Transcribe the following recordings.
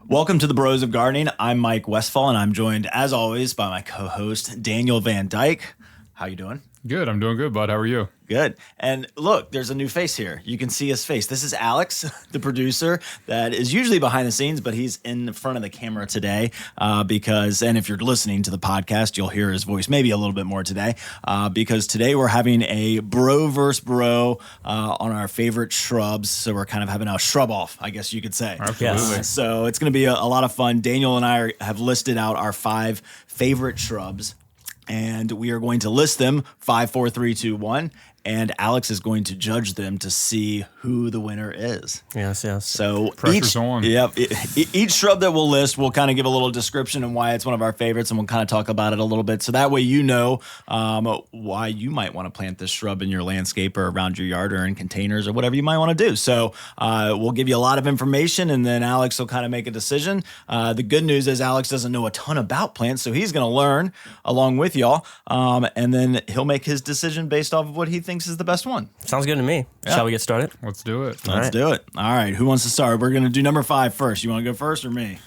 Welcome to the Bros of Gardening. I'm Mike Westphal, and I'm joined, as always, by my co-host, Daniel Van Dyke. How you doing? Good. I'm doing good, bud. How are you? Good. And look, there's a new face here. You can see his face. This is Alex, the producer that is usually behind the scenes, but he's in front of the camera today and if you're listening to the podcast, you'll hear his voice maybe a little bit more today because today we're having a bro versus bro on our favorite shrubs. So we're kind of having a shrub off, I guess you could say. Absolutely. So it's going to be a lot of fun. Daniel and I have listed out our 5 favorite shrubs, and we are going to list them 5, 4, 3, 2, 1. And Alex is going to judge them to see who the winner is. Yes. So pressure's on. Each shrub that we'll list, we'll kind of give a little description and why it's one of our favorites, and we'll kind of talk about it a little bit. So that way you know why you might want to plant this shrub in your landscape or around your yard or in containers or whatever you might want to do. So we'll give you a lot of information, and then Alex will kind of make a decision. The good news is Alex doesn't know a ton about plants, so he's going to learn along with y'all, and then he'll make his decision based off of what he thinks is the best one. Sounds good to me. Yeah. Shall we get started? Let's do it. Let's do it. All right. Who wants to start? We're going to do number 5 first. You want to go first or me?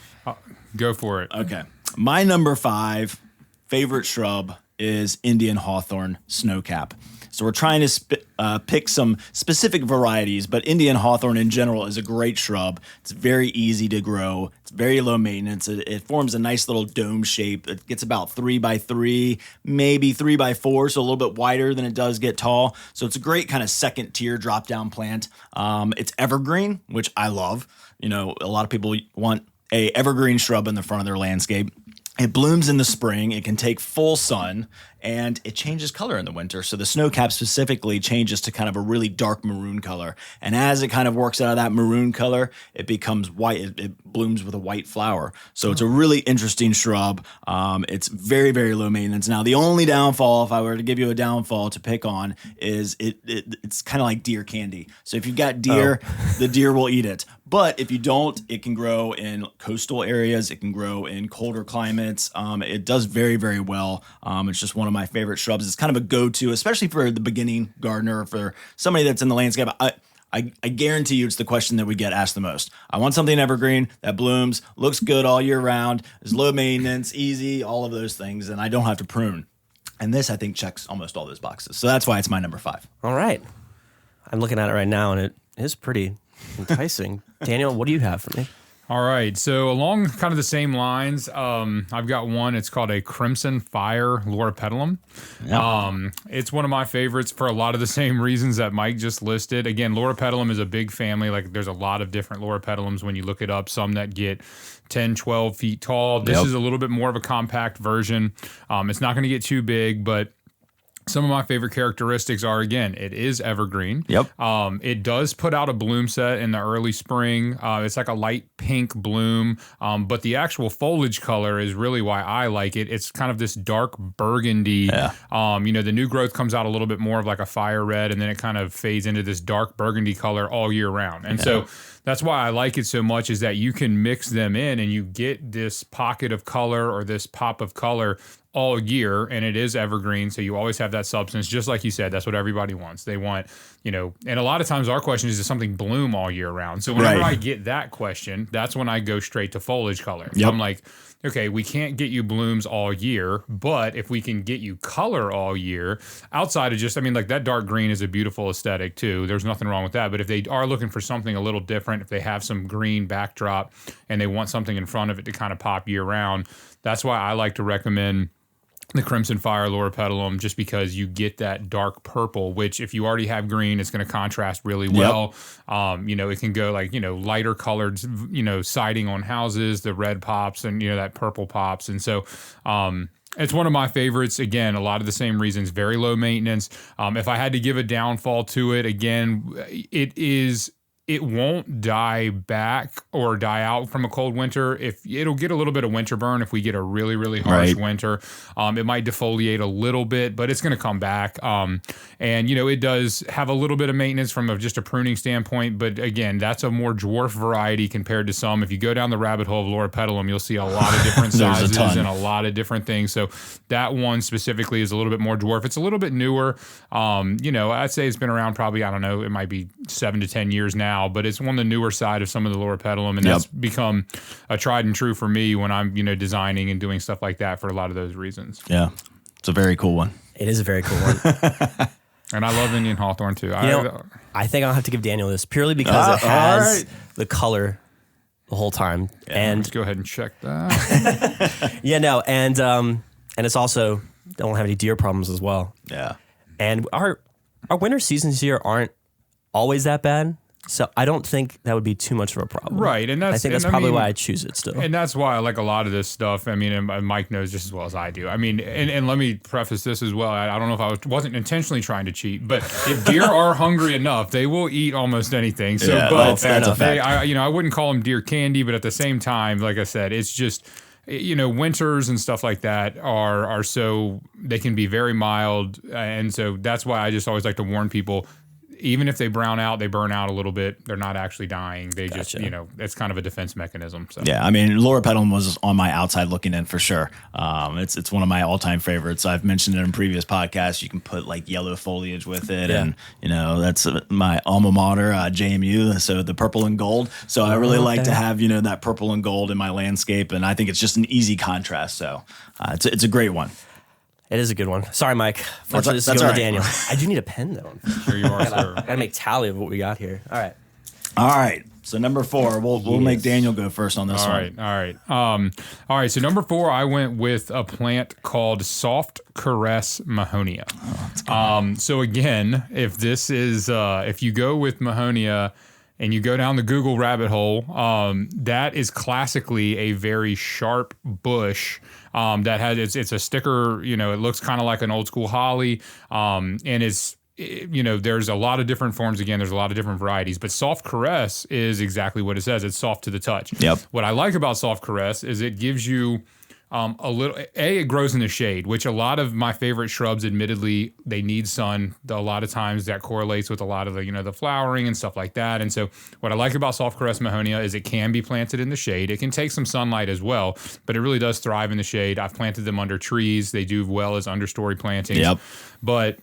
Go for it. Okay. My number 5 favorite shrub is Indian hawthorn snowcap. So we're trying to pick some specific varieties, but Indian hawthorn in general is a great shrub. It's very easy to grow. It's very low maintenance. It forms a nice little dome shape. It gets about 3 by 3, maybe 3 by 4, so a little bit wider than it does get tall. So it's a great kind of second tier drop down plant. It's evergreen, which I love. You know, a lot of people want a evergreen shrub in the front of their landscape. It blooms in the spring, it can take full sun, and it changes color in the winter. So the snowcap specifically changes to kind of a really dark maroon color. And as it kind of works out of that maroon color, it becomes white. It blooms with a white flower. So it's a really interesting shrub. It's very, very low maintenance. Now, the only downfall, if I were to give you a downfall to pick on, is it's kind of like deer candy. So if you've got deer, the deer will eat it. But if you don't, it can grow in coastal areas. It can grow in colder climates. It does very, very well. It's just one of my favorite shrubs. It's kind of a go-to, especially for the beginning gardener, for somebody that's in the landscape. I guarantee you it's the question that we get asked the most. I want something evergreen that blooms, looks good all year round, is low maintenance, easy, all of those things, and I don't have to prune. And this, I think, checks almost all those boxes. So that's why it's my number 5. All right. I'm looking at it right now, and it is pretty enticing. Daniel, what do you have for me? All right. So along kind of the same lines, I've got one. It's called a Crimson Fire Loropetalum. Yeah. It's one of my favorites for a lot of the same reasons that Mike just listed. Again, Loropetalum is a big family. Like there's a lot of different Loropetalums when you look it up. Some that get 10, 12 feet tall. This is a little bit more of a compact version. It's not going to get too big, but some of my favorite characteristics are, again, it is evergreen. Yep. It does put out a bloom set in the early spring. It's like a light pink bloom, but the actual foliage color is really why I like it. It's kind of this dark burgundy. Yeah. The new growth comes out a little bit more of like a fire red, and then it kind of fades into this dark burgundy color all year round. And so that's why I like it so much, is that you can mix them in and you get this pocket of color or this pop of color all year, and it is evergreen, so you always have that substance. Just like you said, that's what everybody wants. They want, and a lot of times our question is, does something bloom all year round? So whenever I get that question, that's when I go straight to foliage color. So I'm like, okay, we can't get you blooms all year, but if we can get you color all year, outside of just, like that dark green is a beautiful aesthetic too. There's nothing wrong with that. But if they are looking for something a little different, if they have some green backdrop and they want something in front of it to kind of pop year round, that's why I like to recommend the Crimson Fire Loropetalum, just because you get that dark purple, which if you already have green, it's going to contrast really well. It can go like, lighter colored, siding on houses, the red pops and, that purple pops. And so, it's one of my favorites. Again, a lot of the same reasons, very low maintenance. If I had to give a downfall to it, again, it won't die back or die out from a cold winter. If it'll get a little bit of winter burn if we get a really, really harsh winter. It might defoliate a little bit, but it's going to come back. It does have a little bit of maintenance from just a pruning standpoint. But again, that's a more dwarf variety compared to some. If you go down the rabbit hole of Loropetalum, you'll see a lot of different sizes and a lot of different things. So that one specifically is a little bit more dwarf. It's a little bit newer. I'd say it's been around probably, I don't know, it might be 7 to 10 years now. now, but it's on the newer side of some of the loropetalum, and that's become a tried and true for me when I'm, designing and doing stuff like that for a lot of those reasons. Yeah, it's a very cool one. It is a very cool one. And I love Indian hawthorn too. I think I'll have to give Daniel this purely because it has the color the whole time. Yeah, and let's go ahead and check that. and it's also don't have any deer problems as well. Yeah. And our winter seasons here aren't always that bad. So I don't think that would be too much of a problem. Right. And I think that's probably why I choose it still. And that's why I like a lot of this stuff. I mean, and Mike knows just as well as I do. I mean, and let me preface this as well. I don't know if I wasn't intentionally trying to cheat, but if deer are hungry enough, they will eat almost anything. So, that's a fact. I wouldn't call them deer candy, but at the same time, like I said, it's just, winters and stuff like that are so, they can be very mild. And so that's why I just always like to warn people, even if they brown out, they burn out a little bit. They're not actually dying. They just, it's kind of a defense mechanism. So. Yeah, I mean, loropetalum was on my outside looking in for sure. It's one of my all-time favorites. I've mentioned it in previous podcasts. You can put like yellow foliage with it, and that's my alma mater, JMU. So the purple and gold. So I really like to have that purple and gold in my landscape, and I think it's just an easy contrast. So it's a great one. It is a good one. Sorry, Mike. Fortunately, this is going to Daniel. I do need a pen, though. Sure you are, sir. Gotta make tally of what we got here. All right. So number 4, we'll make Daniel go first on this one. All right. So number 4, I went with a plant called Soft Caress Mahonia. So again, if this is if you go with Mahonia and you go down the Google rabbit hole, that is classically a very sharp bush. That has it's a sticker, it looks kind of like an old school holly, and it's there's a lot of different forms. Again, there's a lot of different varieties, but Soft Caress is exactly what it says. It's soft to the touch. Yep. What I like about Soft Caress is it gives you a little. It grows in the shade, which a lot of my favorite shrubs, admittedly, they need sun. A lot of times that correlates with a lot of the the flowering and stuff like that. And so what I like about Soft Caress Mahonia is it can be planted in the shade. It can take some sunlight as well, but it really does thrive in the shade. I've planted them under trees. They do well as understory plantings. Yep. But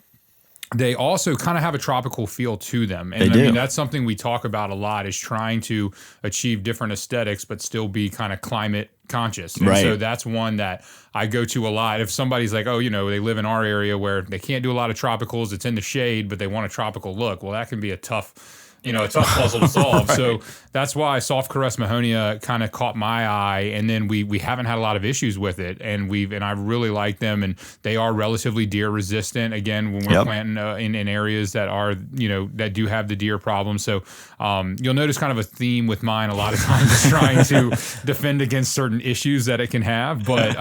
they also kind of have a tropical feel to them. And they do. I mean, that's something we talk about a lot, is trying to achieve different aesthetics, but still be kind of climate conscious. And right. So that's one that I go to a lot. If somebody's like, oh, they live in our area where they can't do a lot of tropicals, it's in the shade, but they want a tropical look. Well, that can be a tough puzzle to solve. Right. So that's why Soft Caress Mahonia kind of caught my eye, and then we haven't had a lot of issues with it, and I really like them, and they are relatively deer resistant. Again, when we're planting in areas that are that do have the deer problem. So you'll notice kind of a theme with mine a lot of times is trying to defend against certain issues that it can have. But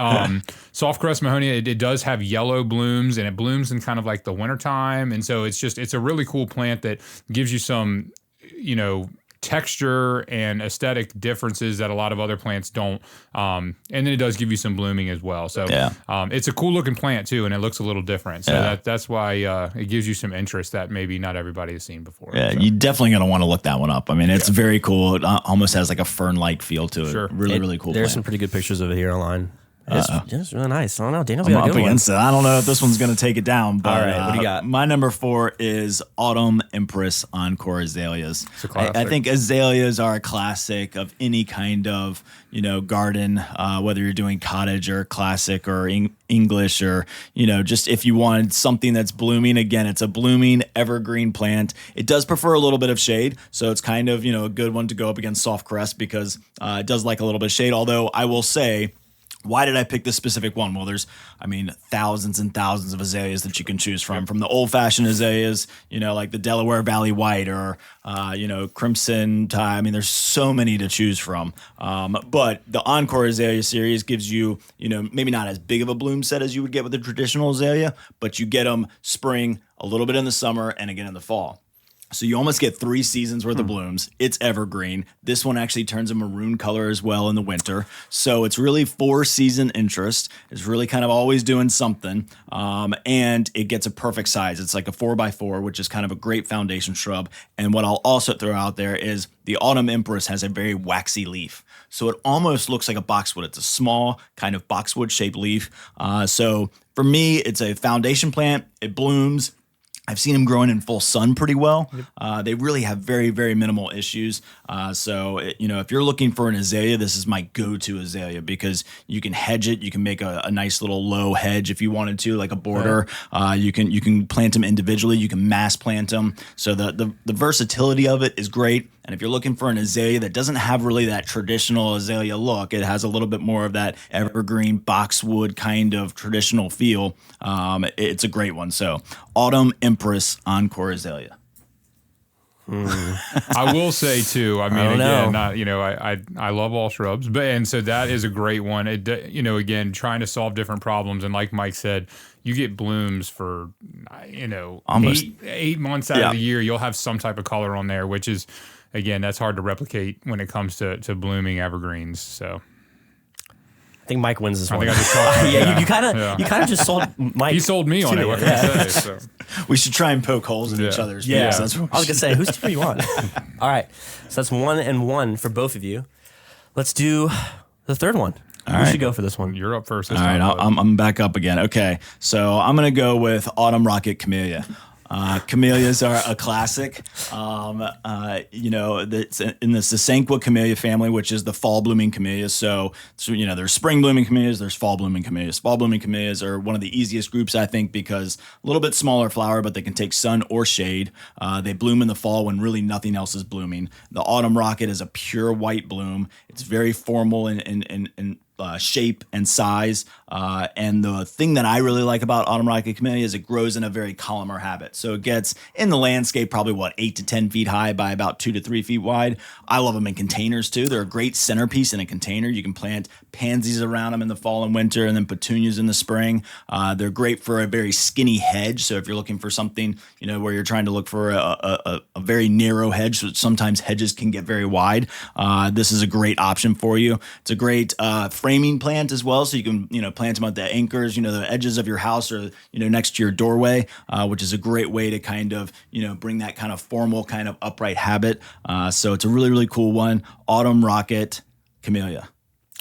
Soft Caress Mahonia, it does have yellow blooms, and it blooms in kind of like the wintertime, and so it's a really cool plant that gives you some texture and aesthetic differences that a lot of other plants don't. And then it does give you some blooming as well. So it's a cool looking plant too, and it looks a little different. So that's why it gives you some interest that maybe not everybody has seen before. Yeah, so. you're definitely going to want to look that one up. I mean, it's very cool. It almost has like a fern-like feel to it. Sure. Really cool There's plant. some pretty good pictures of it here online. It's really nice. I don't know. Daniel's I'm got a up good against it. I don't know if this one's going to take it down. But, all right, what do you got? My number 4 is Autumn Empress Encore Azaleas. It's a classic. I think azaleas are a classic of any kind of garden, whether you're doing cottage or classic or English, or just if you wanted something that's blooming. Again, it's a blooming evergreen plant. It does prefer a little bit of shade, so it's kind of a good one to go up against Soft Caress because it does like a little bit of shade. Although I will say, why did I pick this specific one? Well, there's, thousands and thousands of azaleas that you can choose from the old-fashioned azaleas, like the Delaware Valley White or, Crimson Tide. I mean, there's so many to choose from. But the Encore Azalea series gives you, maybe not as big of a bloom set as you would get with a traditional azalea, but you get them spring, a little bit in the summer, and again in the fall. So you almost get 3 seasons worth of blooms. It's evergreen. This one actually turns a maroon color as well in the winter. So it's really 4-season interest. It's really kind of always doing something. And it gets a perfect size. It's like a 4x4, which is kind of a great foundation shrub. And what I'll also throw out there is the Autumn Empress has a very waxy leaf. So it almost looks like a boxwood. It's a small kind of boxwood shaped leaf. So for me, it's a foundation plant. It blooms. I've seen them growing in full sun pretty well. They really have very, very minimal issues. If you're looking for an azalea, this is my go-to azalea because you can hedge it. You can make a nice little low hedge if you wanted to, like a border. You can plant them individually. You can mass plant them. So the versatility of it is great. And if you're looking for an azalea that doesn't have really that traditional azalea look, it has a little bit more of that evergreen boxwood kind of traditional feel. It's a great one. So Autumn Empress Encore Azalea. I will say too. I mean, I love all shrubs, and so that is a great one. Again, trying to solve different problems, and like Mike said, you get blooms for almost 8 months out of the year. You'll have some type of color on there, which is, again, that's hard to replicate when it comes to blooming evergreens. So I think Mike wins this one. I think I just talked. You kind of just sold Mike. He sold me on it. What can I say? So. We should try and poke holes in each other's face. That's what I was gonna say, whose team do you want? All right, so that's 1-1 for both of you. Let's do the third one. Who should go for this one? You're up first. All right, I'm back up again. Okay, so I'm gonna go with Autumn Rocket Camellia. Camellias are a classic. It's in the Sasanqua camellia family, which is the fall blooming camellias. So there's spring blooming camellias, there's fall blooming camellias. Fall blooming camellias are one of the easiest groups, I think, because a little bit smaller flower, but they can take sun or shade. They bloom in the fall when really nothing else is blooming. The Autumn Rocket is a pure white bloom. It's very formal in shape and size. And the thing that I really like about Autumn Rocket Camellia is it grows in a very columnar habit. So it gets in the landscape probably 8 to 10 feet high by about 2 to 3 feet wide. I love them in containers too. They're a great centerpiece in a container. You can plant pansies around them in the fall and winter, and then petunias in the spring. They're great for a very skinny hedge. So if you're looking for something, where you're trying to look for a very narrow hedge, so sometimes hedges can get very wide. This is a great option for you. It's a great framing plant as well, so you can plant them at the anchors, the edges of your house, or next to your doorway, which is a great way to kind of bring that kind of formal kind of upright habit. So it's a really, really cool one. Autumn Rocket Camellia.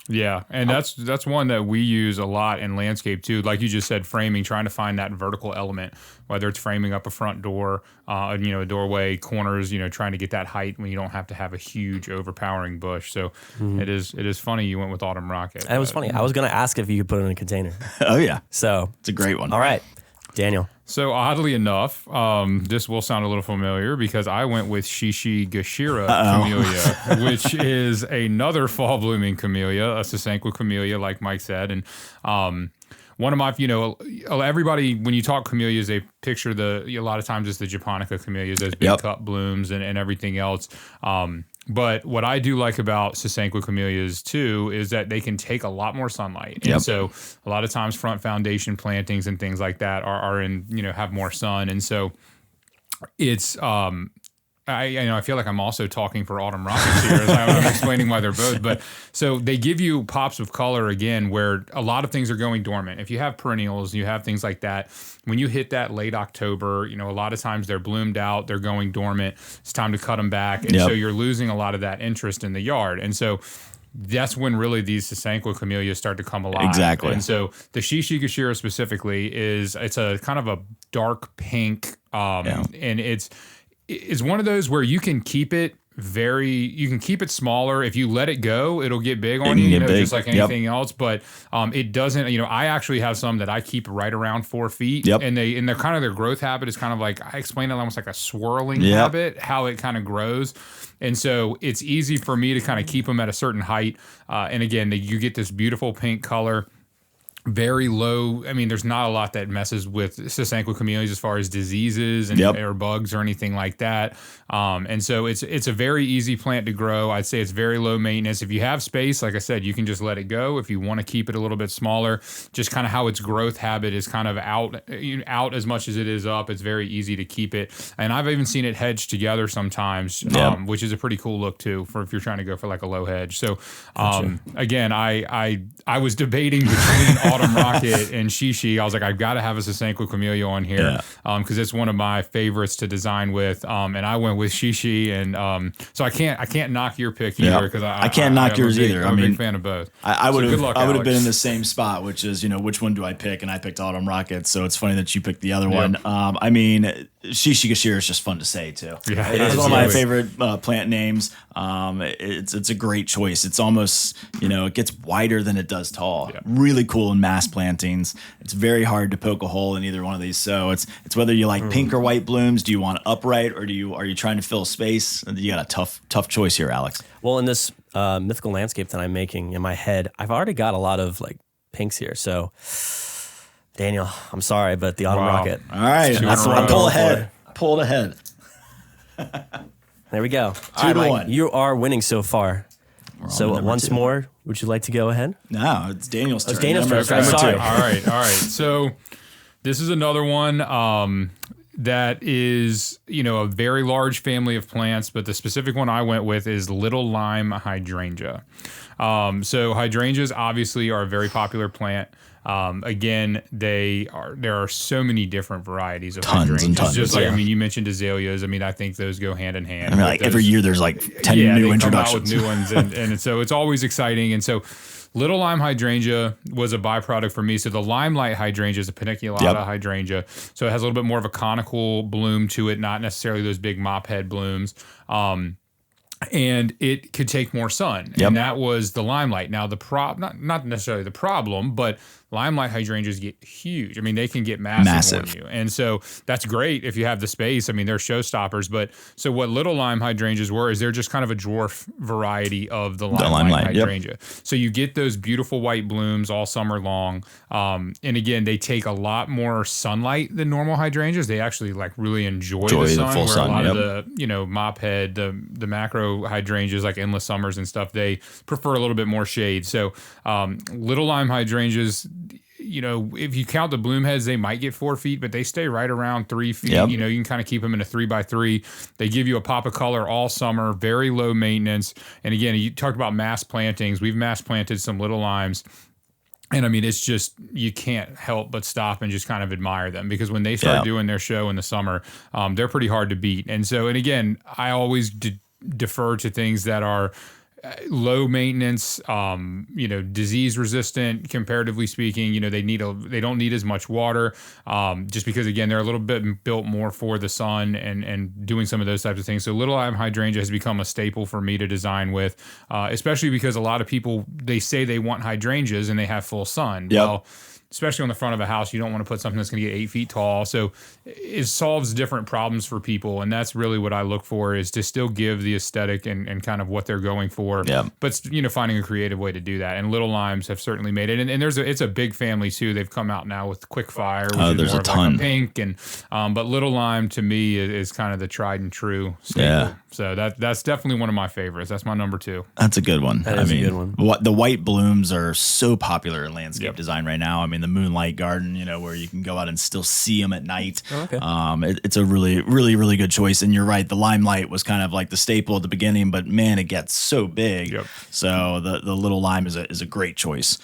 Yeah, and that's one that we use a lot in landscape too. Like you just said, framing, trying to find that vertical element, whether it's framing up a front door, a doorway, corners, trying to get that height when you don't have to have a huge overpowering bush. So it is funny you went with Autumn Rocket. And it was funny. I was going to ask if you could put it in a container. Oh yeah. So it's a great one. All right, Daniel. So oddly enough, this will sound a little familiar because I went with Shishigashira Camellia, which is another fall blooming camellia, a Sasanqua camellia, like Mike said. And one of my, everybody, when you talk camellias, they picture a lot of times it's the Japonica camellias, those big cup blooms and everything else. But what I do like about Sasanqua camellias too is that they can take a lot more sunlight. And so a lot of times front foundation plantings and things like that are in, have more sun. And so it's, I feel like I'm also talking for Autumn Rockets here as I'm explaining why they're both. But so they give you pops of color again, where a lot of things are going dormant. If you have perennials, you have things like that. When you hit that late October, a lot of times they're bloomed out, they're going dormant. It's time to cut them back, and so you're losing a lot of that interest in the yard. And so that's when really these Sasanqua camellias start to come alive. Exactly. And so the Shishigashira specifically it's a kind of a dark pink, and it's one of those where you can keep it smaller. If you let it go, it'll get big on you, just like anything else. But it doesn't, I actually have some that I keep right around 4 feet. And they're kind of, their growth habit is kind of like, I explain it almost like a swirling habit, how it kind of grows. And so it's easy for me to kind of keep them at a certain height. And again, you get this beautiful pink color. Very low. I mean, there's not a lot that messes with Sasanqua camellias as far as diseases and or bugs or anything like that. And so it's a very easy plant to grow. I'd say it's very low maintenance. If you have space, like I said, you can just let it go. If you want to keep it a little bit smaller, just kind of how its growth habit is kind of out as much as it is up. It's very easy to keep it. And I've even seen it hedged together sometimes, which is a pretty cool look too, for if you're trying to go for like a low hedge. So again, I was debating between Autumn Rocket and Shishi. I was like, I've got to have a Sasanqua Camellia on here because it's one of my favorites to design with. And I went with Shishi, and so I can't knock your pick either because I can't knock yours either. I'm a big fan of both. I would have been in the same spot, which is which one do I pick? And I picked Autumn Rocket, so it's funny that you picked the other one. I mean, Shishi Gashira is just fun to say too. Yeah, it's one of my favorite plant names. It's a great choice. It's almost it gets wider than it does tall. Yeah. Really cool in mass plantings. It's very hard to poke a hole in either one of these. So it's whether you like pink or white blooms. Do you want upright or are you trying to fill space? You got a tough choice here, Alex. Well, in this mythical landscape that I'm making in my head, I've already got a lot of like pinks here. So Daniel, I'm sorry, but the Autumn Rocket. All right, I pulled ahead. There we go. 2-1. You are winning so far. So once more, would you like to go ahead? No, it's Daniel's turn. It's Daniel's turn. Number Sorry. two. All right. So this is another one that is, a very large family of plants, but the specific one I went with is little lime hydrangea. So hydrangeas obviously are a very popular plant. Again, there are so many different varieties of hydrangeas. And tons. Just like, you mentioned azaleas. I think those go hand in hand. Every year there's like 10 new introductions. Come out with new ones. And so it's always exciting. And so little lime hydrangea was a byproduct for me. So the limelight hydrangea is a paniculata hydrangea. So it has a little bit more of a conical bloom to it, not necessarily those big mop head blooms. And it could take more sun. And that was the limelight. Now, not necessarily the problem, but limelight hydrangeas get huge. They can get massive on you. And so that's great if you have the space. They're showstoppers. But so what little lime hydrangeas is they're just kind of a dwarf variety of the limelight hydrangea. So you get those beautiful white blooms all summer long. And again, they take a lot more sunlight than normal hydrangeas. They actually really enjoy the sun. Full sun. A lot of the mop head, the macro hydrangeas like endless summers and stuff, they prefer a little bit more shade. So little lime hydrangeas, if you count the bloom heads, they might get 4 feet, but they stay right around 3 feet. You can kind of keep them in a 3x3. They give you a pop of color all summer, very low maintenance. And again, you talked about mass plantings. We've mass planted some little limes. And it's just, you can't help but stop and just kind of admire them because when they start doing their show in the summer, they're pretty hard to beat. And again, I always defer to things that are low maintenance, disease resistant, comparatively speaking. They don't need as much water, just because again they're a little bit built more for the sun and doing some of those types of things. So little lime hydrangea has become a staple for me to design with, especially because a lot of people, they say they want hydrangeas and they have full sun. Well, especially on the front of a house, you don't want to put something that's going to get 8 feet tall. So it solves different problems for people. And that's really what I look for, is to still give the aesthetic and kind of what they're going for. But, finding a creative way to do that. And little limes have certainly made it. And it's a big family too. They've come out now with quick fire, which is more of like a pink. And, but little lime to me is kind of the tried and true staple. So that's definitely one of my favorites. That's my number 2. That's a good one. That is a good one. The white blooms are so popular in landscape design right now. The moonlight garden, where you can go out and still see them at night. Okay. It's a really, really, really good choice. And you're right, the limelight was kind of like the staple at the beginning, but man, it gets so big. So the little lime is a great choice.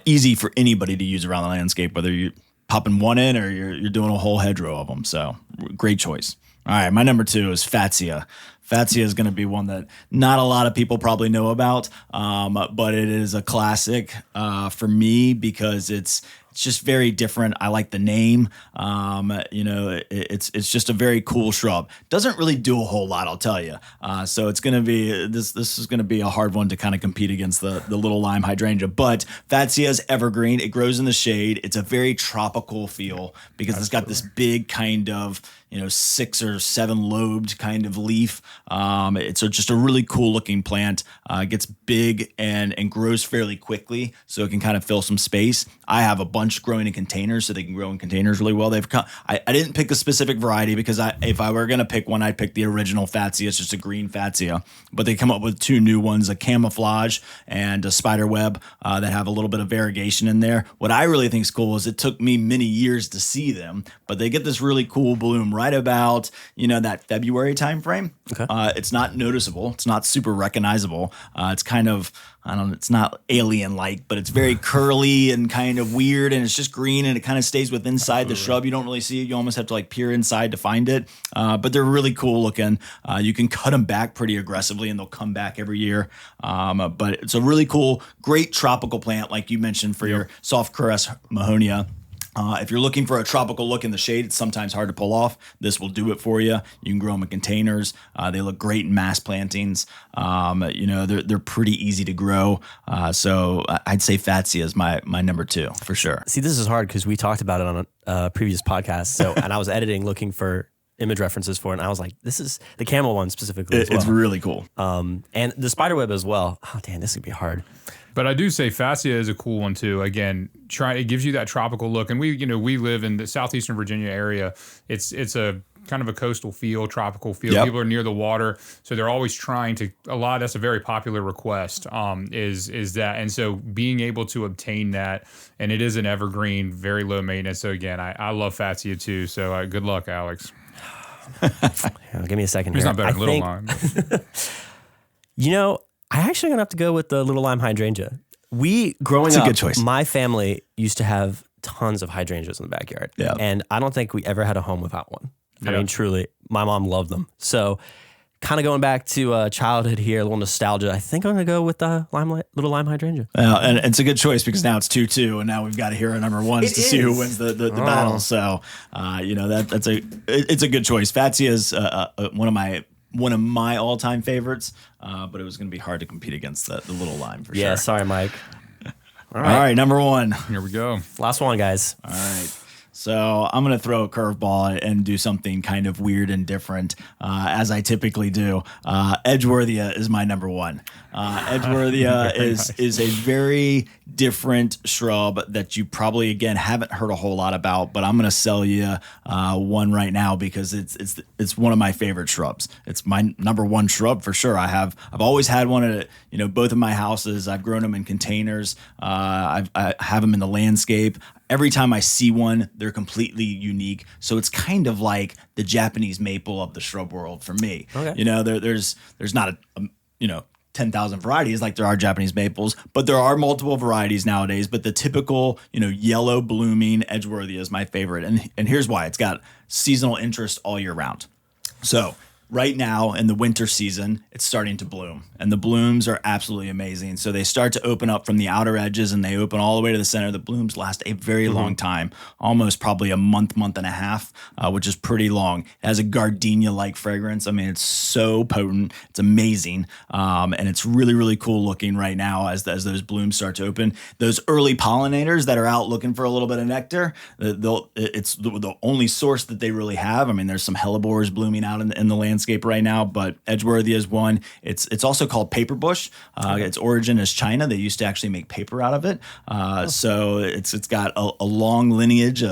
Easy for anybody to use around the landscape, whether you're popping one in or you're doing a whole hedgerow of them. So great choice. All right, my number 2 is Fatsia. Fatsia is going to be one that not a lot of people probably know about, but it is a classic for me because it's just very different. I like the name. It's just a very cool shrub. Doesn't really do a whole lot, I'll tell you. So it's going to be this is going to be a hard one to kind of compete against the little lime hydrangea. But Fatsia is evergreen. It grows in the shade. It's a very tropical feel because it's got this big kind of 6 or 7 lobed kind of leaf. It's just a really cool looking plant. It gets big and grows fairly quickly, so it can kind of fill some space. I have a bunch growing in containers, so they can grow in containers really well. I didn't pick a specific variety because if I were going to pick one, I'd pick the original Fatsia. It's just a green Fatsia. But they come up with 2 new ones, a camouflage and a spider web that have a little bit of variegation in there. What I really think is cool is it took me many years to see them, but they get this really cool bloom right about that February time frame. Okay. It's not noticeable. It's not super recognizable. It's kind of, it's not alien-like, but it's very curly and kind of weird. weird and it's just green and it kind of stays with inside the shrub. You don't really see it. You almost have to like peer inside to find it. But they're really cool looking. You can cut them back pretty aggressively and they'll come back every year. But it's a really cool, great tropical plant, like you mentioned, for your soft caress mahonia. If you're looking for a tropical look in the shade, it's sometimes hard to pull off. This will do it for you. You can grow them in containers. They look great in mass plantings. They're pretty easy to grow. So I'd say Fatsia is my number 2 for sure. See, this is hard because we talked about it on a previous podcast. So, and I was editing, looking for image references for it, and I was like, this is the camel one specifically as well. It's really cool. And the spiderweb as well. Oh, damn, this would be hard. But I do say Fascia is a cool one too. Again, it gives you that tropical look, and we live in the southeastern Virginia area. It's a kind of a coastal feel, tropical feel. Yep. People are near the water, so they're always trying to. That's a very popular request. Is that, and so being able to obtain that, and it is an evergreen, very low maintenance. So again, I love Fascia too. So good luck, Alex. Give me a second He's here. not better than Little Lime. I actually gonna have to go with the Little Lime hydrangea. Growing up, It's a good choice. my family used to have tons of hydrangeas in the backyard. Yeah. And I don't think we ever had a home without one. I Yeah. mean, truly, my mom loved them. So kind of going back to childhood here, a little nostalgia, I think I'm gonna go with the Little Lime hydrangea. And it's a good choice because now it's 2-2, and now we've got to hear our number ones to see who wins the battle. So, it's a good choice. Fatsia is one of my all-time favorites, but it was going to be hard to compete against the Little Lime for sure. Yeah, sorry, Mike. All right, number 1. Here we go. Last one, guys. All right. So I'm going to throw a curveball and do something kind of weird and different, as I typically do. Edgeworthia is my number 1. Edgeworthia is a very different shrub that you probably, again, haven't heard a whole lot about, but I'm going to sell you one right now because it's one of my favorite shrubs. It's my number 1 shrub for sure. I've always had one at both of my houses. I've grown them in containers. I have them in the landscape. Every time I see one, they're completely unique. So it's kind of like the Japanese maple of the shrub world for me. Okay. There's not 10,000 varieties like there are Japanese maples, but there are multiple varieties nowadays. But the typical, yellow blooming Edgeworthia is my favorite. And here's why. It's got seasonal interest all year round. So right now in the winter season, it's starting to bloom, and the blooms are absolutely amazing. So they start to open up from the outer edges and they open all the way to the center. The blooms last a very long time, almost probably a month and a half, which is pretty long. It has a gardenia-like fragrance. I mean, it's so potent. It's amazing. And it's really, really cool looking right now as those blooms start to open. Those early pollinators that are out looking for a little bit of nectar, it's the only source that they really have. I mean, there's some hellebores blooming out in the landscape right now, but Edgeworthia is one. It's also called paperbush. Its origin is China. They used to actually make paper out of it. So it's got a long lineage,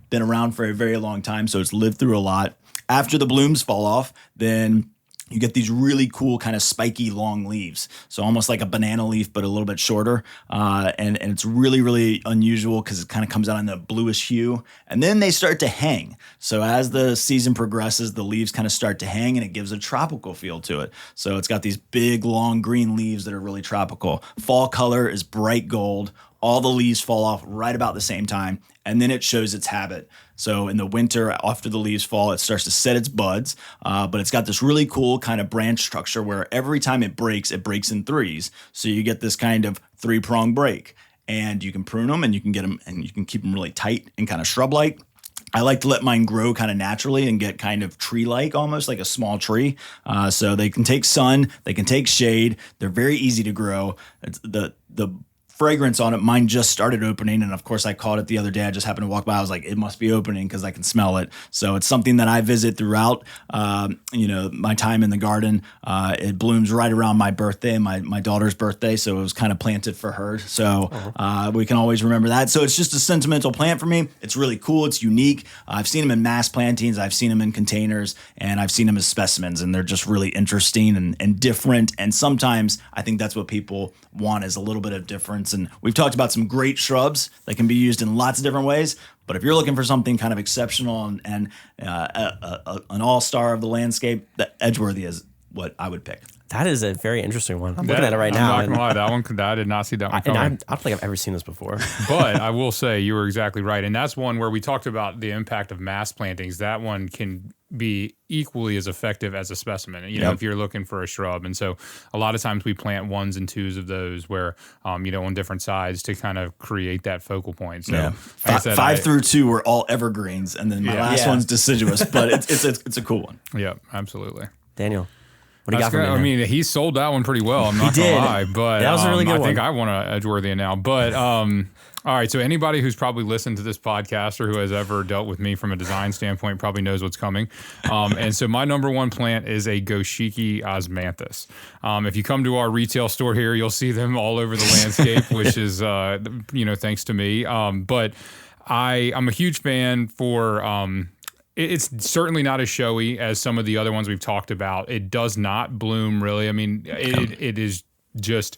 been around for a very long time. So it's lived through a lot. After the blooms fall off, then you get these really cool kind of spiky long leaves. So almost like a banana leaf, but a little bit shorter. And it's really, really unusual because it kind of comes out in the bluish hue. And then they start to hang. So as the season progresses, the leaves kind of start to hang and it gives a tropical feel to it. So it's got these big, long green leaves that are really tropical. Fall color is bright gold. All the leaves fall off right about the same time, and then it shows its habit. So in the winter, after the leaves fall, it starts to set its buds, but it's got this really cool kind of branch structure where every time it breaks in 3s. So you get this kind of 3-prong break, and you can prune them and you can get them and you can keep them really tight and kind of shrub-like. I like to let mine grow kind of naturally and get kind of tree-like, almost like a small tree. So they can take sun, they can take shade. They're very easy to grow. It's the fragrance on it, mine just started opening, and of course I caught it the other day. I just happened to walk by. I was like, it must be opening because I can smell it. So it's something that I visit throughout my time in the garden. It blooms right around my birthday and my daughter's birthday, so it was kind of planted for her. So we can always remember that. So it's just a sentimental plant for me. It's really cool. It's unique. I've seen them in mass plantings. I've seen them in containers, and I've seen them as specimens, and they're just really interesting and different. And sometimes I think that's what people want, is a little bit of difference. And we've talked about some great shrubs that can be used in lots of different ways. But if you're looking for something kind of exceptional and an all-star of the landscape, the Edgeworthia is what I would pick. That is a very interesting one. I'm looking at it right now. I'm not gonna lie, I did not see that one coming. And I don't think I've ever seen this before. But I will say you were exactly right. And that's one where we talked about the impact of mass plantings. That one can be equally as effective as a specimen, you know, if you're looking for a shrub. And so a lot of times we plant 1s and 2s of those where, you know, on different sides to kind of create that focal point. So like I said, 5 through 2 were all evergreens, and then my last one's deciduous, but it's a cool one. Yeah, absolutely. Daniel, what do you got for me? I mean, he sold that one pretty well. I'm not gonna lie, but that was a really good one. I think I want a Edgeworthian now. But all right, so anybody who's probably listened to this podcast or who has ever dealt with me from a design standpoint probably knows what's coming. And so my number one plant is a Goshiki osmanthus. If you come to our retail store here, you'll see them all over the landscape, which is you know, thanks to me. But I'm a huge fan for. It's certainly not as showy as some of the other ones we've talked about. It does not bloom really. I mean, it is just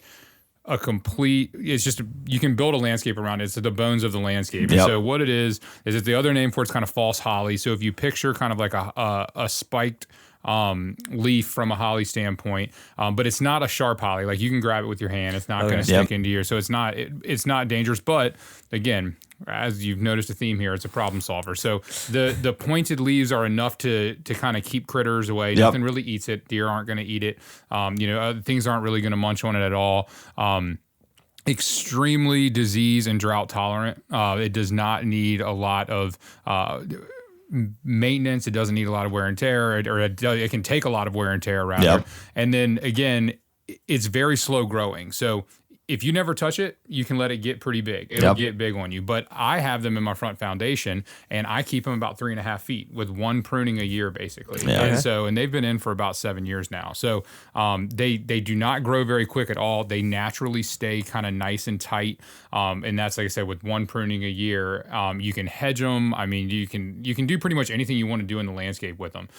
a complete, it's just, you can build a landscape around it. It's the bones of the landscape. And so what it is it's the other name for it's kind of false holly. So if you picture kind of like a spiked leaf from a holly standpoint, but it's not a sharp holly. Like you can grab it with your hand. It's not going to stick into you. So it's not dangerous. But again, as you've noticed a theme here, it's a problem solver. So the pointed leaves are enough to kind of keep critters away. Nothing really eats it. Deer aren't going to eat it. You know, things aren't really going to munch on it at all. Extremely disease and drought tolerant. It does not need a lot of maintenance. It doesn't need a lot of wear and tear, or it can take a lot of wear and tear rather. And then again, it's very slow growing. So if you never touch it, you can let it get pretty big. It'll get big on you. But I have them in my front foundation, and I keep them about 3.5 feet with one pruning a year, basically. And they've been in for about 7 years now. So they do not grow very quick at all. They naturally stay kind of nice and tight. And that's, like I said, with one pruning a year. You can hedge them. I mean, you can do pretty much anything you want to do in the landscape with them.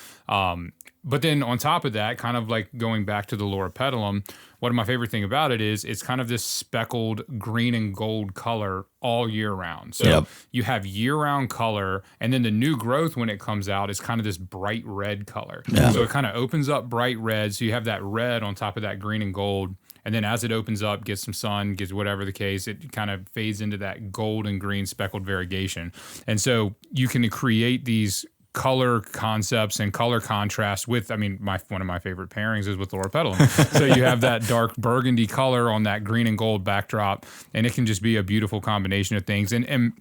But then on top of that, kind of like going back to the loropetalum, one of my favorite thing about it is it's kind of this speckled green and gold color all year round. So you have year-round color, and then the new growth when it comes out is kind of this bright red color. So it kind of opens up bright red, so you have that red on top of that green and gold. And then as it opens up, gets some sun, gets whatever the case, it kind of fades into that gold and green speckled variegation. And so you can create these color concepts and color contrast with, I mean, one of my favorite pairings is with loropetalum. So you have that dark burgundy color on that green and gold backdrop, and it can just be a beautiful combination of things. And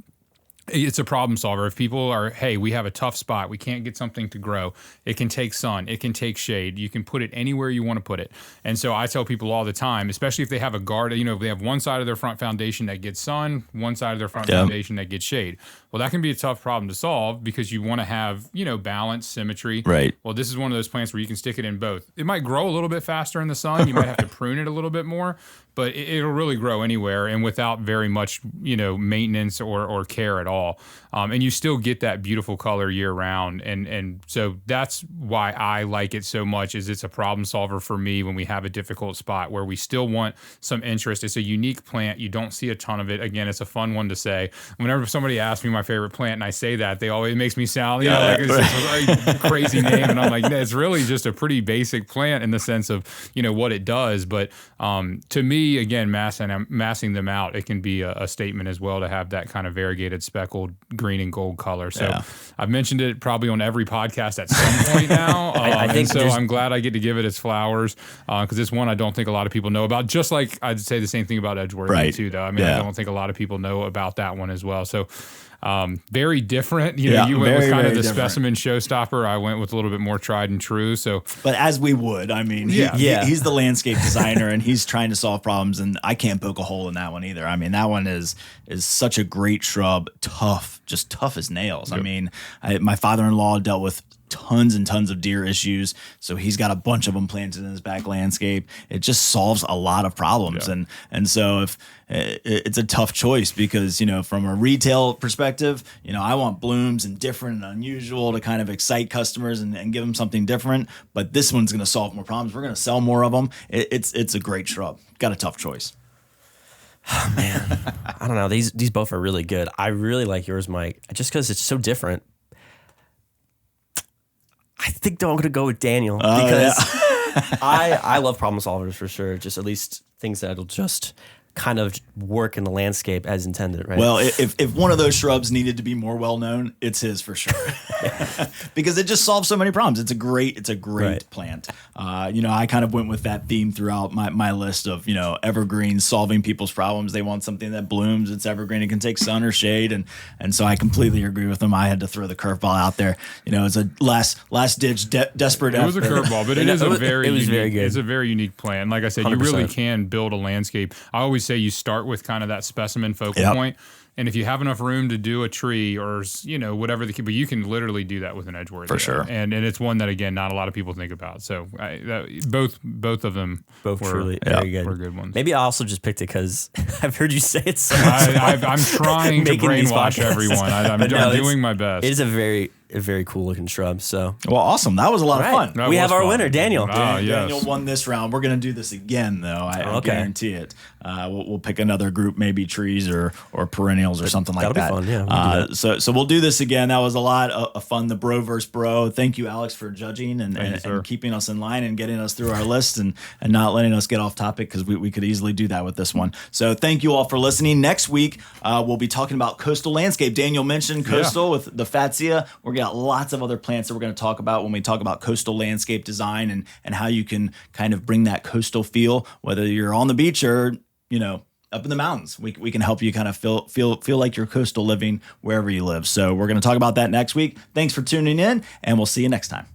it's a problem solver. If people are, hey, we have a tough spot, we can't get something to grow, it can take sun, it can take shade, you can put it anywhere you want to put it. And so I tell people all the time, especially if they have a garden, you know, if they have one side of their front foundation that gets sun, one side of their front foundation that gets shade. Well, that can be a tough problem to solve because you want to have, you know, balance, symmetry. Right. Well, this is one of those plants where you can stick it in both. It might grow a little bit faster in the sun. You might have to prune it a little bit more, but it'll really grow anywhere and without very much, you know, maintenance or care at all. And you still get that beautiful color year round. And so that's why I like it so much, is it's a problem solver for me when we have a difficult spot where we still want some interest. It's a unique plant. You don't see a ton of it. Again, it's a fun one to say. Whenever somebody asks me my favorite plant and I say that, it always makes me sound, you know, like it's a crazy name. And I'm like, it's really just a pretty basic plant in the sense of, you know, what it does. But to me, again, massing them out, it can be a statement as well to have that kind of variegated speckled green and gold color. So I've mentioned it probably on every podcast at some point now. I think so. I'm glad I get to give it its flowers because it's one I don't think a lot of people know about. Just like I'd say the same thing about Edgeworthian too, though. I mean, I don't think a lot of people know about that one as well. So very different. You know, you went with kind of the specimen showstopper. I went with a little bit more tried and true. So, but as we would, I mean, he's the landscape designer and he's trying to solve problems, and I can't poke a hole in that one either. I mean, that one is such a great shrub, just tough as nails. I mean, my father-in-law dealt with tons and tons of deer issues, so he's got a bunch of them planted in his back landscape. It just solves a lot of problems, and so if it's a tough choice because, you know, from a retail perspective, you know, I want blooms and different and unusual to kind of excite customers and give them something different. But this one's going to solve more problems. We're going to sell more of them. It's a great shrub. Got a tough choice. Oh, man, I don't know. These both are really good. I really like yours, Mike, just because it's so different. I think though I'm going to go with Daniel because I love problem solvers for sure. Just at least things that'll just kind of work in the landscape as intended, right? Well, if one of those shrubs needed to be more well known, it's his for sure, because it just solves so many problems. It's a great Right. plant. I kind of went with that theme throughout my list of evergreens solving people's problems. They want something that blooms. It's evergreen. It can take sun or shade, and so I completely agree with them. I had to throw the curveball out there. It's a last ditch desperate It was a effort. curveball, but it was very good. It's a very unique plant. Like I said, you 100%. really can build a landscape. I always say you start with kind of that specimen focal Yep. point, and if you have enough room to do a tree or whatever but you can literally do that with an Edgeworth For sure. and it's one that again not a lot of people think about. So both of them Both were, truly very good. were good ones. Maybe I also just picked it because I've heard you say it so much. I'm trying to Making these brainwash podcasts. everyone. I'm But no, doing my best. It is a very cool looking shrub. So Well, awesome. That was a lot of fun. That we was have our fun. winner, Daniel. Ah, yes. Daniel won this round. We're going to do this again, though. I Okay. guarantee it. We'll pick another group, maybe trees or perennials or something like That'll be that. fun, yeah, we'll do So we'll do this again. That was a lot of fun. The bro versus bro. Thank you, Alex, for judging Thank you, sir. and keeping us in line and getting us through our list and not letting us get off topic, because we could easily do that with this one. So thank you all for listening. Next week, we'll be talking about coastal landscape. Daniel mentioned coastal with the Fatsia. We're got lots of other plants that we're going to talk about when we talk about coastal landscape design and how you can kind of bring that coastal feel, whether you're on the beach or, up in the mountains. We can help you kind of feel like you're coastal living wherever you live. So we're going to talk about that next week. Thanks for tuning in, and we'll see you next time.